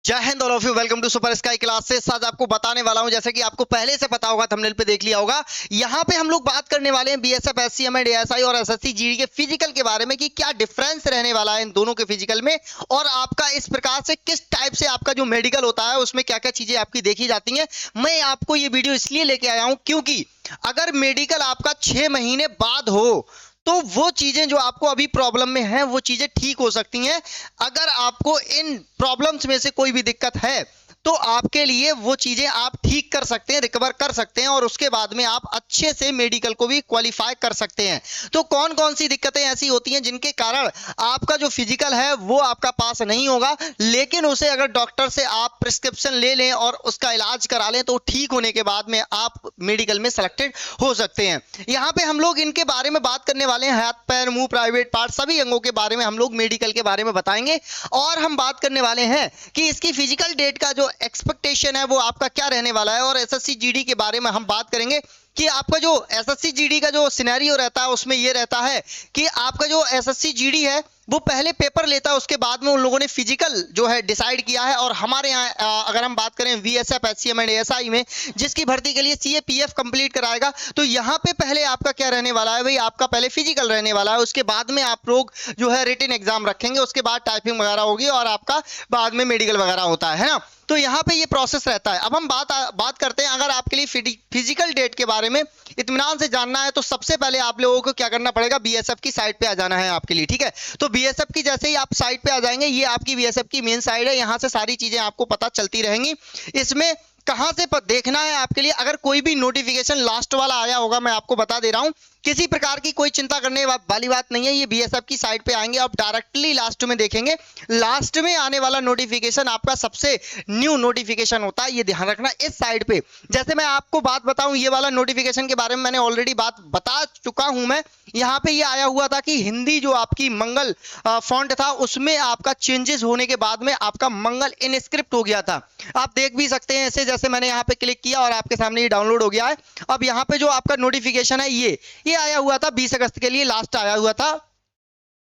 जय हिंद all of you. Welcome to Super Sky Classes. आज आपको बताने वाला हूं, जैसे कि आपको पहले से पता होगा, थंबनेल पे देख लिया होगा। यहां पे हम लोग बात करने वाले हैं बीएसएफ, एससीएमएड, एएसआई और एसएससी जीडी के फिजिकल के बारे में कि क्या डिफरेंस रहने वाला है इन दोनों के फिजिकल में, और आपका इस प्रकार से किस टाइप से आपका जो मेडिकल होता है उसमें क्या क्या चीजें आपकी देखी जाती हैं। मैं आपको ये वीडियो इसलिए लेके आया हूं क्योंकि अगर मेडिकल आपका 6 महीने बाद हो तो वो चीजें जो आपको अभी प्रॉब्लम में हैं वो चीजें ठीक हो सकती हैं। अगर आपको इन प्रॉब्लम्स में से कोई भी दिक्कत है तो आपके लिए वो चीजें आप ठीक कर सकते हैं, रिकवर कर सकते हैं, और उसके बाद में आप अच्छे से मेडिकल को भी क्वालिफाई कर सकते हैं। तो कौन कौन सी दिक्कतें ऐसी होती हैं जिनके कारण आपका जो फिजिकल है वो आपका पास नहीं होगा, लेकिन उसे अगर डॉक्टर से आप प्रिस्क्रिप्शन ले लें और उसका इलाज करा लें तो ठीक होने के बाद में आप मेडिकल में सिलेक्टेड हो सकते हैं। यहाँ पे हम लोग इनके बारे में बात करने वाले हैं, हाथ पैर मुंह प्राइवेट पार्ट सभी अंगों के बारे में हम लोग मेडिकल के बारे में बताएंगे। और हम बात करने वाले हैं कि इसकी फिजिकल डेट का जो एक्सपेक्टेशन है वो आपका क्या रहने वाला है, और एसएससी जीडी के बारे में हम बात करेंगे कि आपका जो एसएससी जीडी का जो सिनेरियो रहता है उसमें ये रहता है कि आपका जो एसएससी जीडी है वो पहले पेपर लेता है, उसके बाद में उन लोगों ने फिजिकल जो है डिसाइड किया है। और हमारे यहाँ अगर हम बात करें वीएसएफ, एचसीएम एंड एएसआई में जिसकी भर्ती के लिए सीएपीएफ कंप्लीट कराएगा, तो यहाँ पे पहले आपका क्या रहने वाला है भाई, आपका पहले फिजिकल रहने वाला है, उसके बाद में आप लोग जो है रिटन एग्जाम रखेंगे, उसके बाद टाइपिंग वगैरह होगी और आपका बाद में मेडिकल वगैरह होता है ना। तो यहाँ पे ये प्रोसेस रहता है। अब हम बात करते हैं, अगर आपके लिए फिजिकल डेट के बारे में इत्मीनान से जानना है तो सबसे पहले आप लोगों को क्या करना पड़ेगा, बीएसएफ की साइट पे आ जाना है आपके लिए, ठीक है। तो बीएसएफ की जैसे ही आप साइट पे आ जाएंगे, ये आपकी बीएसएफ की मेन साइट है, यहाँ से सारी चीजें आपको पता चलती रहेंगी। इसमें कहां से देखना है आपके लिए, अगर कोई भी नोटिफिकेशन लास्ट वाला आया होगा, मैं आपको बता दे रहा हूं, किसी प्रकार की कोई चिंता करने वाली बात नहीं है। ये बीएसएफ की साइट पे आएंगे, आप डायरेक्टली लास्ट में देखेंगे, लास्ट में आने वाला नोटिफिकेशन आपका सबसे न्यू नोटिफिकेशन होता है, ये ध्यान रखना इस साइट पे। जैसे मैं आपको बात बताऊं, ये वाला नोटिफिकेशन के बारे में मैंने ऑलरेडी बात बता चुका हूं। मैं यहाँ पे ये आया हुआ था कि हिंदी जो आपकी मंगल फॉन्ट था उसमें आपका चेंजेस होने के बाद में आपका मंगल इनस्क्रिप्ट हो गया था। आप देख भी सकते हैं ऐसे, जैसे मैंने यहाँ पे क्लिक किया और आपके सामने ये डाउनलोड हो गया है। अब यहाँ पे जो आपका नोटिफिकेशन है ये आया हुआ था 20 अगस्त के लिए, लास्ट आया हुआ था।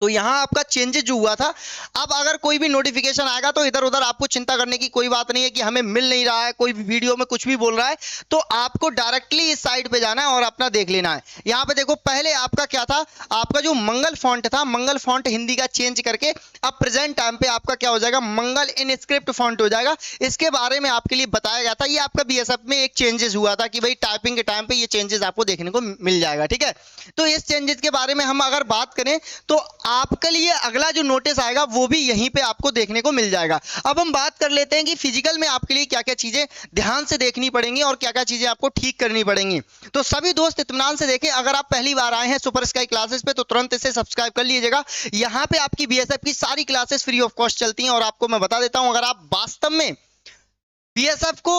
तो यहां आपका चेंजेस जो हुआ था, अब अगर कोई भी नोटिफिकेशन आएगा तो इधर उधर आपको चिंता करने की कोई बात नहीं है कि हमें मिल नहीं रहा है, कोई वीडियो में कुछ भी बोल रहा है, तो आपको डायरेक्टली इस साइट पे जाना है और अपना देख लेना है। यहां पे देखो, पहले आपका क्या था, आपका जो मंगल फॉन्ट था, मंगल फॉन्ट हिंदी का चेंज करके अब प्रेजेंट टाइम पे आपका क्या हो जाएगा, मंगल इनस्क्रिप्ट फॉन्ट हो जाएगा। इसके बारे में आपके लिए बताया गया था, ये आपका बीएसएफ में एक चेंजेस हुआ था कि भाई टाइपिंग के टाइम पे ये चेंजेस आपको देखने को मिल जाएगा, ठीक है। तो इस चेंजेस के बारे में हम अगर बात करें तो आपके लिए अगला जो नोटिस आएगा वो भी यहीं पे आपको देखने को मिल जाएगा। अब हम बात कर लेते हैं कि फिजिकल में आपके लिए क्या क्या चीजें ध्यान से देखनी पड़ेंगी और क्या क्या चीजें आपको ठीक करनी पड़ेंगी। तो सभी दोस्त इत्मीनान से देखें, अगर आप पहली बार आए हैं सुपर स्काई क्लासेस पे तो तुरंत इसे सब्सक्राइब कर लीजिएगा। यहाँ पे आपकी बीएसएफ की सारी क्लासेस फ्री ऑफ कॉस्ट चलती हैं, और आपको मैं बता देता हूं, अगर आप वास्तव में बीएसएफ को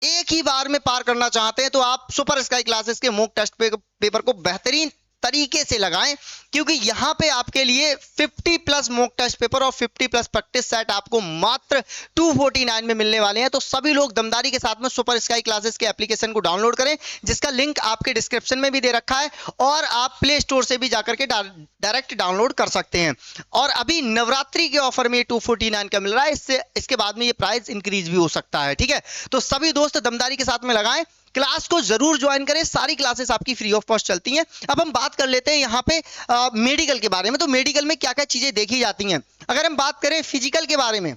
एक ही बार में पार करना चाहते हैं तो आप सुपर स्काई क्लासेस के मॉक टेस्ट पेपर को बेहतरीन तरीके से लगाएं, क्योंकि यहां पे आपके लिए 50 प्लस मॉक टेस्ट पेपर और 50 प्लस प्रैक्टिस सेट आपको मात्र 249 में मिलने वाले हैं। तो सभी लोग दमदारी के साथ में सुपर स्काई क्लासेस के एप्लीकेशन को डाउनलोड करें, जिसका लिंक आपके डिस्क्रिप्शन में भी दे रखा है, और आप प्ले स्टोर से भी जाकर के डायरेक्ट डाउनलोड कर सकते हैं। और अभी नवरात्रि के ऑफर में 249 का मिल रहा है, इसके बाद में ये प्राइस इंक्रीज भी हो सकता है, ठीक है। तो सभी दोस्त दमदारी के साथ में लगाएं, क्लास को जरूर ज्वाइन करें, सारी क्लासेस आपकी फ्री ऑफ कॉस्ट चलती हैं। अब हम बात कर लेते हैं यहाँ पे मेडिकल के बारे में। तो मेडिकल में क्या क्या चीजें देखी जाती हैं, अगर हम बात करें फिजिकल के बारे में,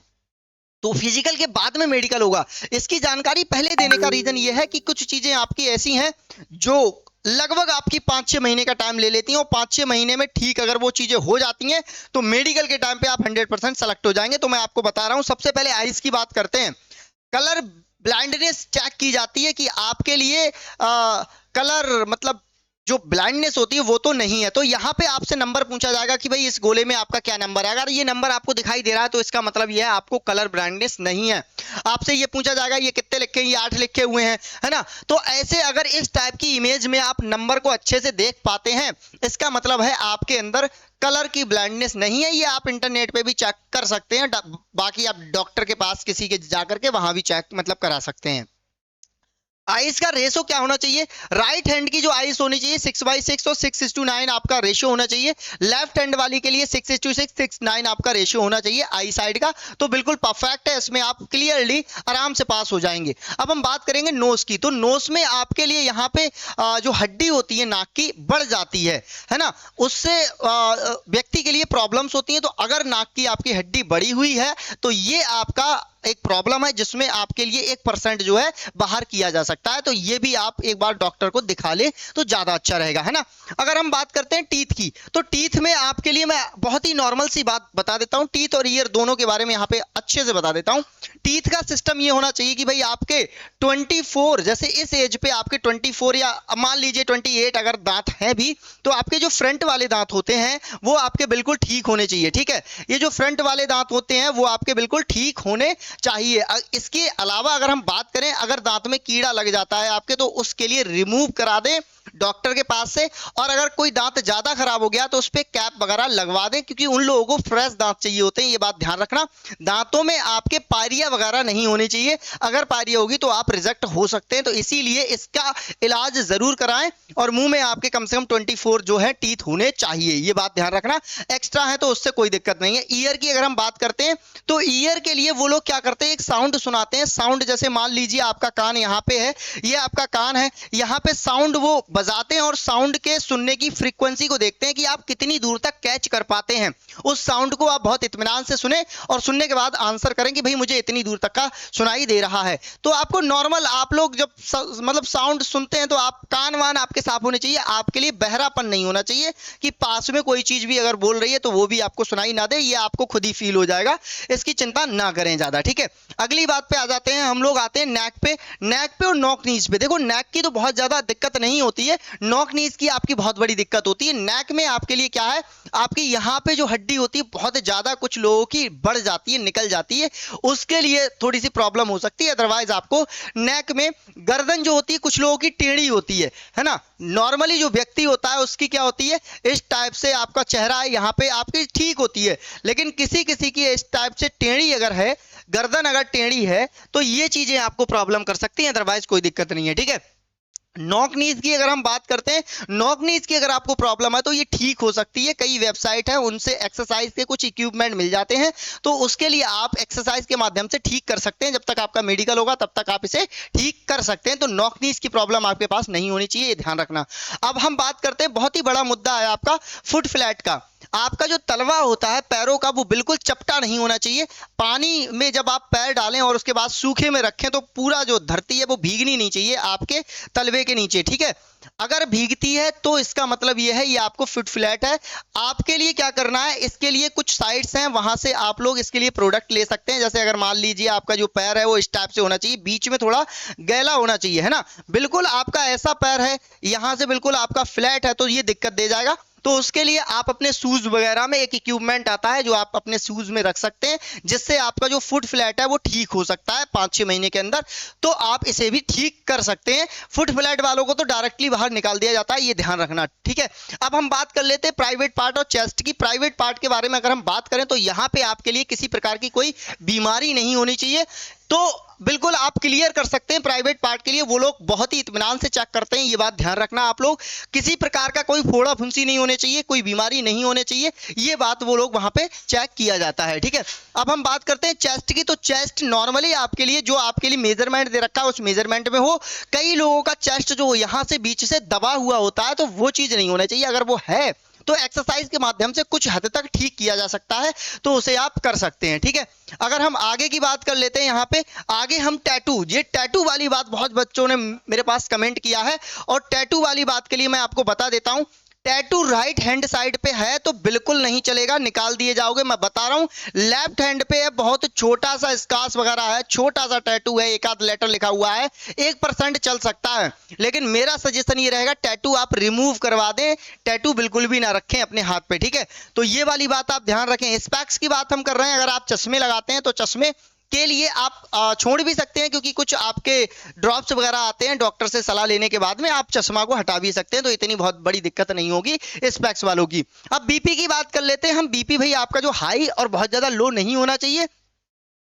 तो फिजिकल के बाद में मेडिकल होगा। इसकी जानकारी पहले देने का रीजन ये है कि कुछ चीजें आपकी ऐसी हैं जो लगभग आपकी 5-6 महीने का टाइम ले लेती हैं, और 5-6 महीने में ठीक अगर वो चीजें हो जाती हैं तो मेडिकल के टाइम पे आप 100% सेलेक्ट हो जाएंगे। तो मैं आपको बता रहा हूं, सबसे पहले आइज की बात करते हैं। कलर ब्लाइंडनेस चेक की जाती है कि आपके लिए कलर मतलब जो ब्लाइंडनेस होती है वो तो नहीं है। तो यहाँ पे आपसे नंबर पूछा जाएगा कि भाई इस गोले में आपका क्या नंबर है, अगर ये नंबर आपको दिखाई दे रहा है तो इसका मतलब ये है आपको कलर ब्लाइंडनेस नहीं है। आपसे ये पूछा जाएगा ये कितने लिखे हैं, ये 8 लिखे हुए हैं, है ना। तो ऐसे अगर इस टाइप की इमेज में आप नंबर को अच्छे से देख पाते हैं, इसका मतलब है आपके अंदर कलर की ब्लाइंडनेस नहीं है। ये आप इंटरनेट पे भी चेक कर सकते हैं, बाकी आप डॉक्टर के पास किसी के जाकर के वहां भी चेक मतलब करा सकते हैं। आइस का रेशो क्या होना चाहिए, राइट हैंड की जो आइस होनी चाहिए 6/6 और 6:9 आपका रेशियो होना चाहिए। लेफ्ट हैंड वाली के लिए 6:6, 6:9 आपका रेशियो होना चाहिए आई साइड का। तो बिल्कुल परफेक्ट है, इसमें आप क्लियरली आराम से पास हो जाएंगे। अब हम बात करेंगे नोज की, तो नोज में आपके लिए यहाँ पे जो हड्डी होती है नाक की बढ़ जाती है ना, उससे व्यक्ति के लिए प्रॉब्लम्स होती हैं। तो अगर नाक की आपकी हड्डी बढ़ी हुई है तो ये आपका एक प्रॉब्लम है, जिसमें आपके लिए 1% जो है बाहर किया जा सकता है। तो ये भी आप एक बार डॉक्टर को दिखा ले तो ज्यादा अच्छा रहेगा, है ना। अगर हम बात करते हैं टीथ की, तो टीथ में आपके लिए मैं बहुत ही नॉर्मल सी बात बता देता हूं, टीथ और ईयर दोनों के बारे में यहाँ पे अच्छे से बता देता हूं। टीथ का सिस्टम ये होना चाहिए कि भाई आपके 24, जैसे इस एज पे आपके 24 या मान लीजिए 28 अगर दांत हैं भी, तो आपके जो फ्रंट वाले दांत होते हैं वो आपके बिल्कुल ठीक होने चाहिए। ठीक है, ये जो फ्रंट वाले दांत होते हैं वो आपके बिल्कुल ठीक होने चाहिए। इसके अलावा अगर हम बात करें, अगर दांत में कीड़ा लग जाता है आपके, तो उसके लिए रिमूव करा दें डॉक्टर के पास से। और अगर कोई दांत ज्यादा खराब हो गया तो उस पे कैप वगैरह लगवा दें, क्योंकि उन लोगों को फ्रेश दांत चाहिए होते हैं, ये बात ध्यान रखना। दांतों में आपके पायरिया वगैरह नहीं होनी चाहिए, अगर पायरिया होगी तो आप रिजेक्ट हो सकते हैं। तो इसीलिए इसका इलाज जरूर कराएं, और मुंह में आपके कम से कम 24 जो है टीथ होने चाहिए, ये बात ध्यान रखना। एक्स्ट्रा है तो उससे कोई दिक्कत नहीं है। ईयर की अगर हम बात करते हैं, तो ईयर के लिए वो लोग क्या करते हैं, एक साउंड सुनाते हैं। साउंड जैसे मान लीजिए आपका कान यहाँ पे है, ये आपका कान है, यहाँ पे साउंड वो बजाते हैं और साउंड के सुनने की फ्रीक्वेंसी को देखते हैं कि आप कितनी दूर तक कैच कर पाते हैं। उस साउंड को आप बहुत इत्मीनान से सुने और सुनने के बाद आंसर करें कि भाई मुझे इतनी दूर तक का सुनाई दे रहा है। तो आपको नॉर्मल, आप लोग जब मतलब साउंड सुनते हैं तो आप कान वान आपके साफ होने चाहिए, आपके लिए बहरापन नहीं होना चाहिए कि पास में कोई चीज भी अगर बोल रही है तो वो भी आपको सुनाई ना दे, ये आपको खुद ही फील हो जाएगा। इसकी चिंता ना करें ज्यादा, ठीक है। अगली बात पे आ जाते हैं, हम लोग आते हैं नेक पे। नेक पे और नॉक नीज पे, देखो नेक की तो बहुत ज्यादा दिक्कत नहीं होती है, नॉक नीज की आपकी बहुत बड़ी दिक्कत होती है। नेक में आपके लिए क्या है, आपकी यहाँ पे जो हड्डी होती है बहुत ज्यादा कुछ लोगों की बढ़ जाती है, निकल जाती है, उसके लिए थोड़ी सी प्रॉब्लम हो सकती है। अदरवाइज आपको नेक में गर्दन जो होती है कुछ लोगों की टेढ़ी होती है ना। नॉर्मली जो व्यक्ति होता है उसकी क्या होती है, इस टाइप से आपका चेहरा है, यहाँ पे आपकी ठीक होती है, लेकिन किसी किसी की इस टाइप से टेढ़ी अगर है, गर्दन अगर टेढ़ी है, तो ये चीजें आपको प्रॉब्लम कर सकती हैं। अदरवाइज कोई दिक्कत नहीं है, ठीक है। नॉक नीज की अगर हम बात करते हैं, नॉक नीज की अगर आपको प्रॉब्लम है तो ये ठीक हो सकती है। कई वेबसाइट है, उनसे एक्सरसाइज के कुछ इक्विपमेंट मिल जाते हैं, तो उसके लिए आप एक्सरसाइज के माध्यम से ठीक कर सकते हैं। जब तक आपका मेडिकल होगा तब तक आप इसे ठीक कर सकते हैं। तो नॉक नीज की प्रॉब्लम आपके पास नहीं होनी चाहिए, ये ध्यान रखना। अब हम बात करते हैं, बहुत ही बड़ा मुद्दा है आपका फुट फ्लैट का। आपका जो तलवा होता है पैरों का, वो बिल्कुल चपटा नहीं होना चाहिए। पानी में जब आप पैर डालें और उसके बाद सूखे में रखें तो पूरा जो धरती है वो भीगनी नहीं चाहिए आपके तलवे के नीचे, ठीक है। अगर भीगती है तो इसका मतलब यह है ये आपको फुट फ्लैट है। आपके लिए क्या करना है, इसके लिए कुछ साइट्स हैं, वहां से आप लोग इसके लिए प्रोडक्ट ले सकते हैं। जैसे अगर मान लीजिए आपका जो पैर है वो इस टाइप से होना चाहिए, बीच में थोड़ा गैला होना चाहिए, है ना। बिल्कुल आपका ऐसा पैर है, यहां से बिल्कुल आपका फ्लैट है, तो ये दिक्कत दे जाएगा। तो उसके लिए आप अपने शूज वगैरह में एक इक्विपमेंट आता है जो आप अपने शूज में रख सकते हैं, जिससे आपका जो फुट फ्लैट है वो ठीक हो सकता है 5-6 महीने के अंदर। तो आप इसे भी ठीक कर सकते हैं। फुट फ्लैट वालों को तो डायरेक्टली बाहर निकाल दिया जाता है, ये ध्यान रखना, ठीक है। अब हम बात कर लेते हैं प्राइवेट पार्ट और चेस्ट की। प्राइवेट पार्ट के बारे में अगर हम बात करें तो यहाँ पे आपके लिए किसी प्रकार की कोई बीमारी नहीं होनी चाहिए, तो बिल्कुल आप क्लियर कर सकते हैं। प्राइवेट पार्ट के लिए वो लोग बहुत ही इत्मीनान से चेक करते हैं, ये बात ध्यान रखना आप लोग। किसी प्रकार का कोई फोड़ा फुंसी नहीं होने चाहिए, कोई बीमारी नहीं होने चाहिए, ये बात वो लोग वहां पे चेक किया जाता है, ठीक है। अब हम बात करते हैं चेस्ट की। तो चेस्ट नॉर्मली आपके लिए जो आपके लिए मेजरमेंट दे रखा है उस मेजरमेंट में हो। कई लोगों का चेस्ट जो यहाँ से बीच से दबा हुआ होता है, तो वो चीज नहीं होना चाहिए। अगर वो है तो एक्सरसाइज के माध्यम से कुछ हद तक ठीक किया जा सकता है, तो उसे आप कर सकते हैं, ठीक है। अगर हम आगे की बात कर लेते हैं, यहाँ पे आगे हम टैटू, ये टैटू वाली बात बहुत बच्चों ने मेरे पास कमेंट किया है, और टैटू वाली बात के लिए मैं आपको बता देता हूं। टैटू राइट हैंड साइड पे है तो बिल्कुल नहीं चलेगा, निकाल दिए जाओगे, मैं बता रहा हूं। लेफ्ट हैंड पे है, बहुत छोटा सा स्कार्स वगैरह है, छोटा सा टैटू है, एक आध लेटर लिखा हुआ है, 1% चल सकता है। लेकिन मेरा सजेशन ये रहेगा, टैटू आप रिमूव करवा दें, टैटू बिल्कुल भी ना रखें अपने हाथ पे, ठीक है। तो ये वाली बात आप ध्यान रखें। स्पेक्स की बात हम कर रहे हैं, अगर आप चश्मे लगाते हैं तो चश्मे के लिए आप छोड़ भी सकते हैं, क्योंकि कुछ आपके ड्रॉप्स वगैरह आते हैं, डॉक्टर से सलाह लेने के बाद में आप चश्मा को हटा भी सकते हैं, तो इतनी बहुत बड़ी दिक्कत नहीं होगी स्पेक्स वालों की। अब बीपी की बात कर लेते हैं हम। बीपी भाई आपका जो हाई और बहुत ज्यादा लो नहीं होना चाहिए,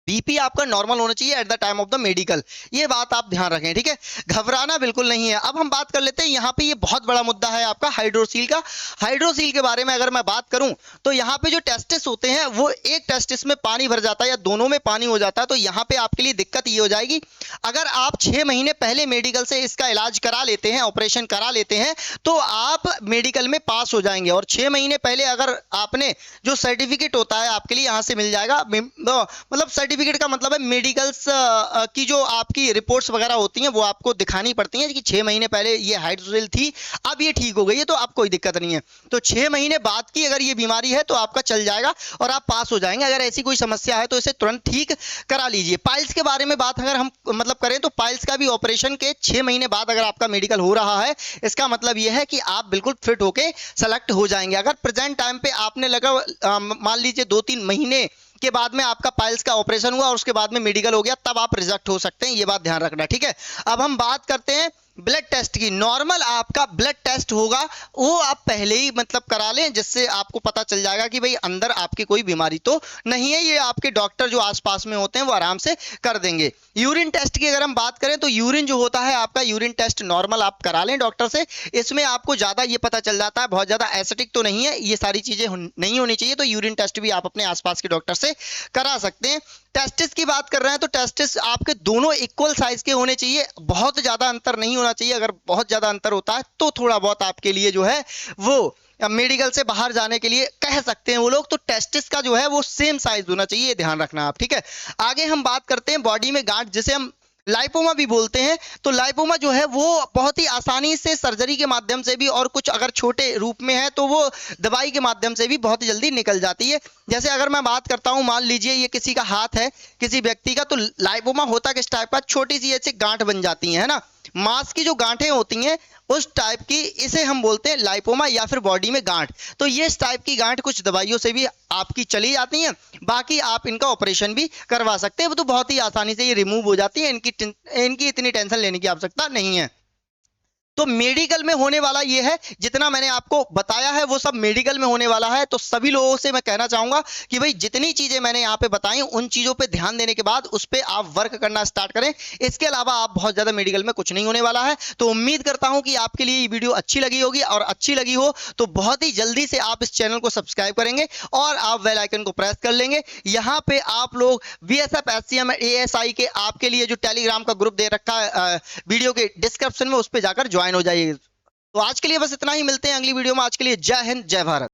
बीपी आपका नॉर्मल होना चाहिए at the time of the medical, ये बात आप ध्यान रखें, ठीक है। घबराना बिल्कुल नहीं है। अब हम बात कर लेते हैं यहाँ पे, ये बहुत बड़ा मुद्दा है आपका हाइड्रोसील का। हाइड्रोसील के बारे में अगर मैं बात करूं तो यहाँ पे जो टेस्टिस होते हैं वो एक टेस्टिस में पानी भर जाता है या दोनों में पानी हो जाता है, तो यहाँ पे आपके लिए दिक्कत ये हो जाएगी। अगर आप 6 महीने पहले मेडिकल से इसका इलाज करा लेते हैं, ऑपरेशन करा लेते हैं, तो आप मेडिकल में पास हो जाएंगे। और 6 महीने पहले अगर आपने जो सर्टिफिकेट होता है आपके लिए यहाँ से मिल जाएगा, मतलब सर्टिफिकेट का मतलब है मेडिकल्स की जो आपकी रिपोर्ट्स वगैरह होती हैं वो आपको दिखानी पड़ती हैं कि 6 महीने पहले ये हाइड्रोसील थी, अब ये ठीक हो गई है, तो आप कोई दिक्कत नहीं है। तो 6 महीने बाद की अगर ये बीमारी है तो आपका चल जाएगा और आप पास हो जाएंगे। अगर ऐसी कोई समस्या है तो इसे तुरंत ठीक करा लीजिए। पाइल्स के बारे में बात अगर हम मतलब करें तो पाइल्स का भी ऑपरेशन के 6 महीने बाद अगर आपका मेडिकल हो रहा है, इसका मतलब यह है कि आप बिल्कुल फिट होके सेलेक्ट हो जाएंगे। अगर प्रेजेंट टाइम पे आपने लगा मान लीजिए 2-3 महीने के बाद में आपका पाइल्स का ऑपरेशन हुआ और उसके बाद में मेडिकल हो गया, तब आप रिजेक्ट हो सकते हैं, ये बात ध्यान रखना, ठीक है। अब हम बात करते हैं ब्लड टेस्ट की। नॉर्मल आपका ब्लड टेस्ट होगा वो आप पहले ही मतलब करा लें, जिससे आपको पता चल जाएगा कि भाई अंदर आपकी कोई बीमारी तो नहीं है। ये आपके डॉक्टर जो आसपास में होते हैं वो आराम से कर देंगे। यूरिन टेस्ट की अगर हम बात करें तो यूरिन जो होता है आपका, यूरिन टेस्ट नॉर्मल आप करा लें डॉक्टर से। इसमें आपको ज़्यादा ये पता चल जाता है बहुत ज़्यादा एसिडिक तो नहीं है, ये सारी चीज़ें नहीं होनी चाहिए, तो यूरिन टेस्ट भी आप अपने आसपास के डॉक्टर से करा सकते हैं। टेस्टिस की बात कर रहे हैं तो टेस्टिस आपके दोनों इक्वल साइज के होने चाहिए, बहुत ज़्यादा अंतर नहीं होना चाहिए। अगर बहुत ज़्यादा अंतर होता है तो थोड़ा बहुत आपके लिए जो है वो मेडिकल से बाहर जाने के लिए कह सकते हैं वो लोग। तो टेस्टिस का जो है वो सेम साइज होना चाहिए, ध्यान रखना आप, ठीक है। आगे हम बात करते हैं बॉडी में गांठ, जिसे हम लाइपोमा भी बोलते हैं। तो लाइपोमा जो है वो बहुत ही आसानी से सर्जरी के माध्यम से भी, और कुछ अगर छोटे रूप में है तो वो दवाई के माध्यम से भी बहुत जल्दी निकल जाती है। जैसे अगर मैं बात करता हूं, मान लीजिए ये किसी का हाथ है किसी व्यक्ति का, तो लाइपोमा होता किस टाइप का, छोटी सी ऐसे गांठ बन जाती है ना, मांस की जो गांठें होती हैं उस टाइप की, इसे हम बोलते हैं लाइपोमा या फिर बॉडी में गांठ। तो ये इस टाइप की गांठ कुछ दवाइयों से भी आपकी चली जाती हैं, बाकी आप इनका ऑपरेशन भी करवा सकते हैं, वो तो बहुत ही आसानी से ये रिमूव हो जाती है, इनकी इतनी टेंशन लेने की आवश्यकता नहीं है। तो मेडिकल में होने वाला ये है, जितना मैंने आपको बताया है वो सब मेडिकल में होने वाला है। तो सभी लोगों से मैं कहना चाहूंगा कि भाई जितनी चीजें मैंने यहाँ पे बताई उन चीजों पे ध्यान देने के बाद उस पे आप वर्क करना स्टार्ट करें। इसके अलावा आप बहुत ज्यादा मेडिकल में कुछ नहीं होने वाला है। तो उम्मीद करता हूं कि आपके लिए ये वीडियो अच्छी लगी होगी, और अच्छी लगी हो तो बहुत ही जल्दी से आप इस चैनल को सब्सक्राइब करेंगे और आप बेल आइकन को प्रेस कर लेंगे। यहाँ पे आप लोग बीएसएफ एससीएम एएसआई के आपके लिए जो टेलीग्राम का ग्रुप दे रखा है वीडियो के डिस्क्रिप्शन में, उस पर जाकर ज्वाइन हो जाइए। तो आज के लिए बस इतना ही, मिलते हैं अगली वीडियो में। आज के लिए जय हिंद, जय भारत।